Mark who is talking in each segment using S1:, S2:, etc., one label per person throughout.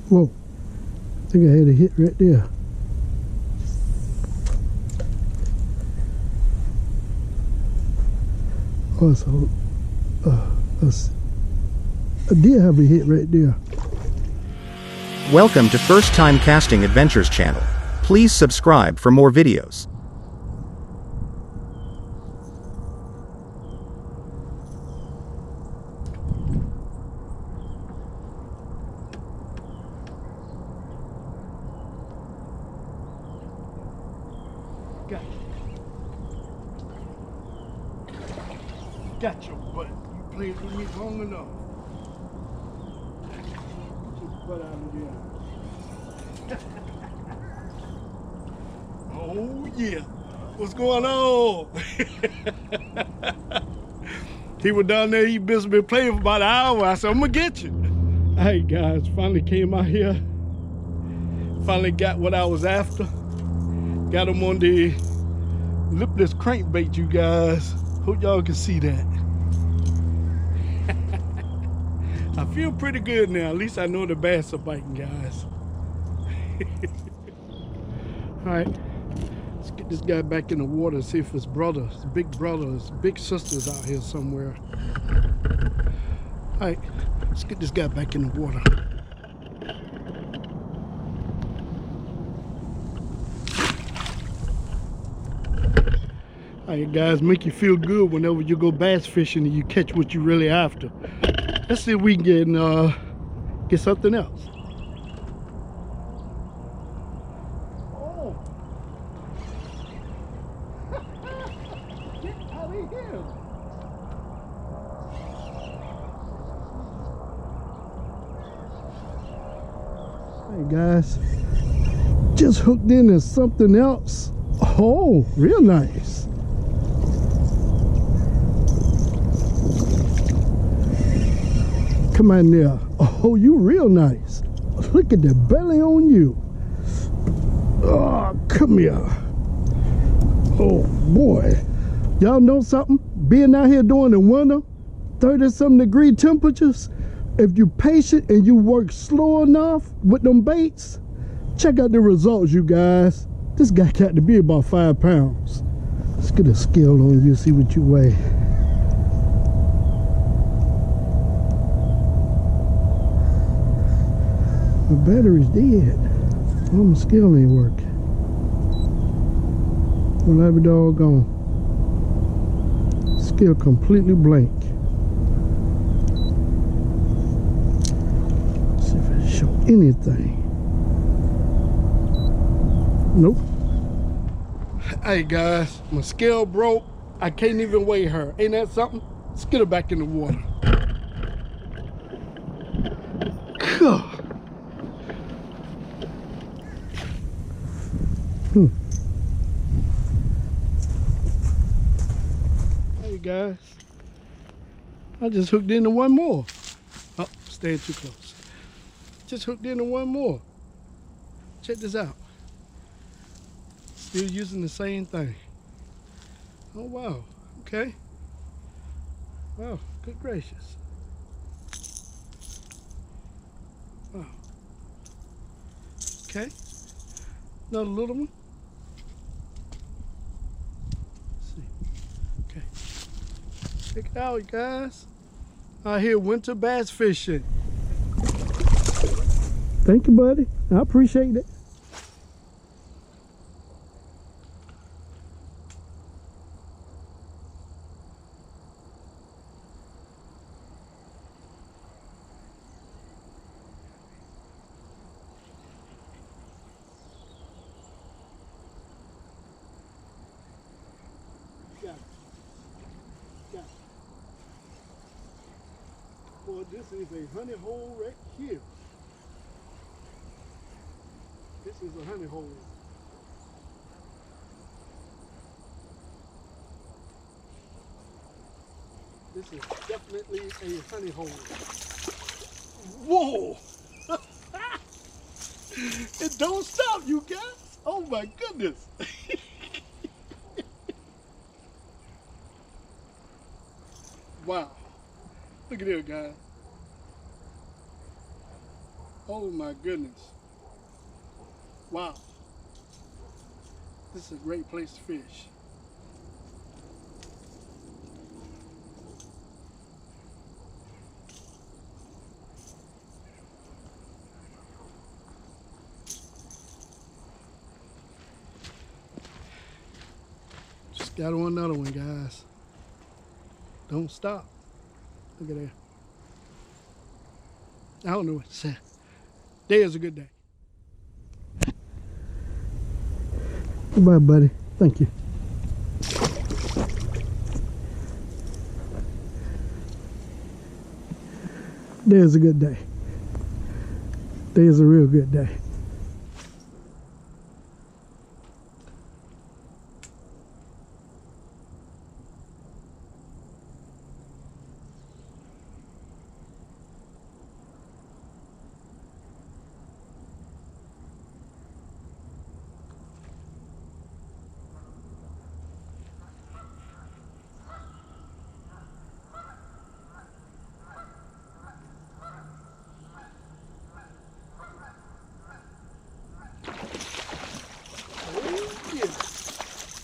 S1: Whoa, I think I had a hit right there. Oh, so I did have a hit right there.
S2: Welcome to First Time Casting Adventures channel. Please subscribe for more videos.
S1: Got your butt. You played with me long enough. Get your butt out of there. Oh yeah. What's going on? He was down there, he been playing for about an hour. I said, I'm gonna get you. Hey guys, finally came out here. Finally got what I was after. Got him on the lipless crankbait, you guys. Hope y'all can see that. I feel pretty good now. At least I know the bass are biting, guys. All right, let's get this guy back in the water and see if his brother, his big brother, his big sister's out here somewhere. All right, let's get this guy back in the water. All right, guys, make you feel good whenever you go bass fishing and you catch what you're really after. Let's see if we can get something else. Oh! Get out of here! Hey guys, just hooked into something else. Oh, real nice. Come on there. Oh, you real nice. Look at the belly on you. Oh, come here. Oh boy. Y'all know something? Being out here during the winter, 30-something degree temperatures, if you're patient and you work slow enough with them baits, check out the results, you guys. This guy got to be about 5 pounds. Let's get a scale on you, see what you weigh. My battery's dead. Oh, my scale ain't working. Well, every doggone. Scale completely blank. Let's see if it show anything. Nope. Hey guys, my scale broke. I can't even weigh her. Ain't that something? Let's get her back in the water. Hey guys, I just hooked into one more. Oh, staying too close. Just hooked into one more. Check this out. Still using the same thing. Oh wow, okay. Wow, good gracious. Wow. Okay, another little one. Check it out, guys. Out here winter bass fishing. Thank you, buddy. I appreciate it. Well, this is a honey hole right here. This is a honey hole. This is definitely a honey hole. Whoa! It don't stop, you guys. Oh my goodness. Wow. Look at there, guys. Oh my goodness. Wow. This is a great place to fish. Just got on another one, guys. Don't stop. Look at that. I don't know what to say. Today is a good day. Goodbye, buddy. Thank you. Today is a good day. Today is a real good day.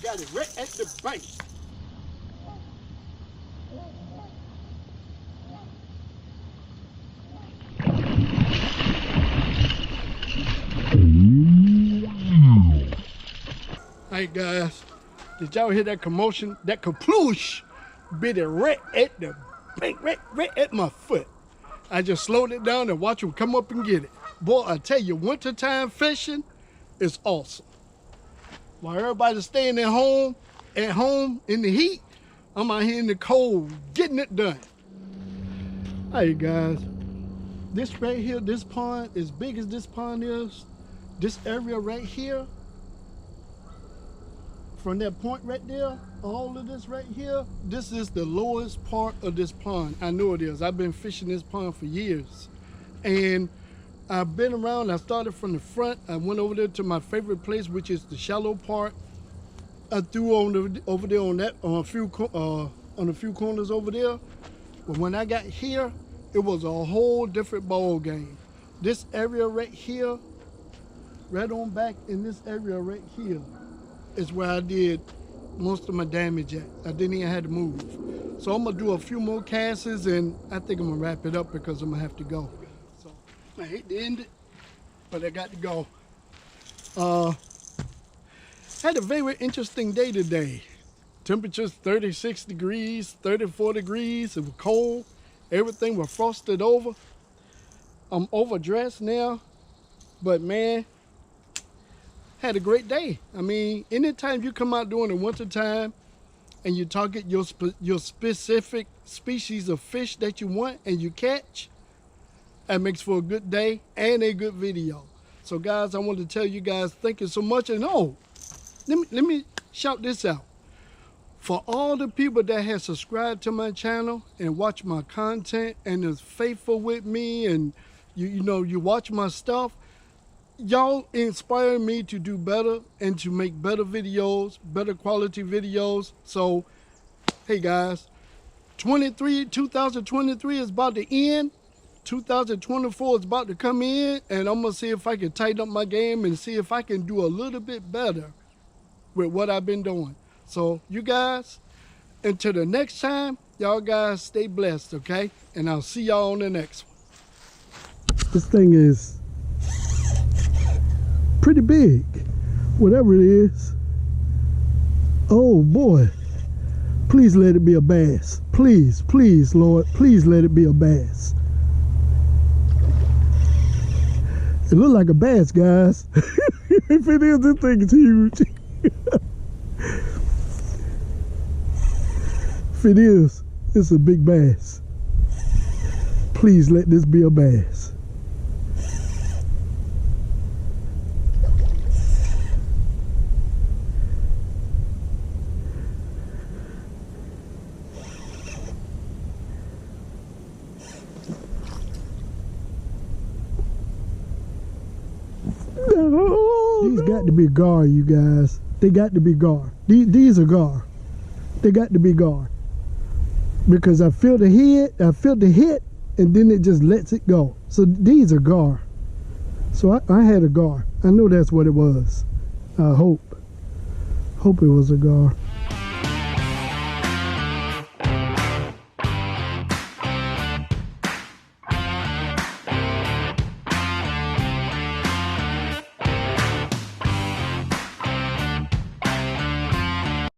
S1: Got it right at the bank. Hey guys, did y'all hear that commotion? That kaploosh bit it right at the bank, right at my foot. I just slowed it down and watched him come up and get it. Boy, I tell you, wintertime fishing is awesome. While everybody's staying at home in the heat, I'm out here in the cold getting it done. Hey guys, this right here, this pond, as big as this pond is, this area right here, from that point right there, all of this right here, this is the lowest part of this pond. I know it is. I've been fishing this pond for years. And I've been around. I started from the front. I went over there to my favorite place, which is the shallow part. I threw over there on a few corners over there. But when I got here, it was a whole different ball game. This area right here, right on back in this area right here, is where I did most of my damage at. I didn't even have to move. So I'm gonna do a few more casts, and I think I'm gonna wrap it up because I'm gonna have to go. I hate to end it, but I got to go. Had a very interesting day today. Temperatures 36 degrees, 34 degrees. It was cold. Everything was frosted over. I'm overdressed now, but man, had a great day. I mean, anytime you come out during the winter time and you target your specific species of fish that you want and you catch, that makes for a good day and a good video. So guys, I want to tell you guys thank you so much. And oh, let me shout this out. For all the people that have subscribed to my channel and watch my content and is faithful with me, and you watch my stuff, y'all inspire me to do better and to make better videos, better quality videos. So hey guys, 2023 is about to end. 2024 is about to come in, and I'm gonna see if I can tighten up my game and see if I can do a little bit better with what I've been doing. So you guys, until the next time, y'all guys stay blessed, okay? And I'll see y'all on the next one. This thing is pretty big, whatever it is. Oh boy, please let it be a bass. Please, please, Lord, please let it be a bass. It looks like a bass, guys. If it is, this thing is huge. If it is, it's a big bass. Please let this be a bass. These got to be gar, you guys. They got to be gar. These are gar. They got to be gar. Because I feel the hit, and then it just lets it go. So these are gar. So I had a gar. I know that's what it was. I hope it was a gar.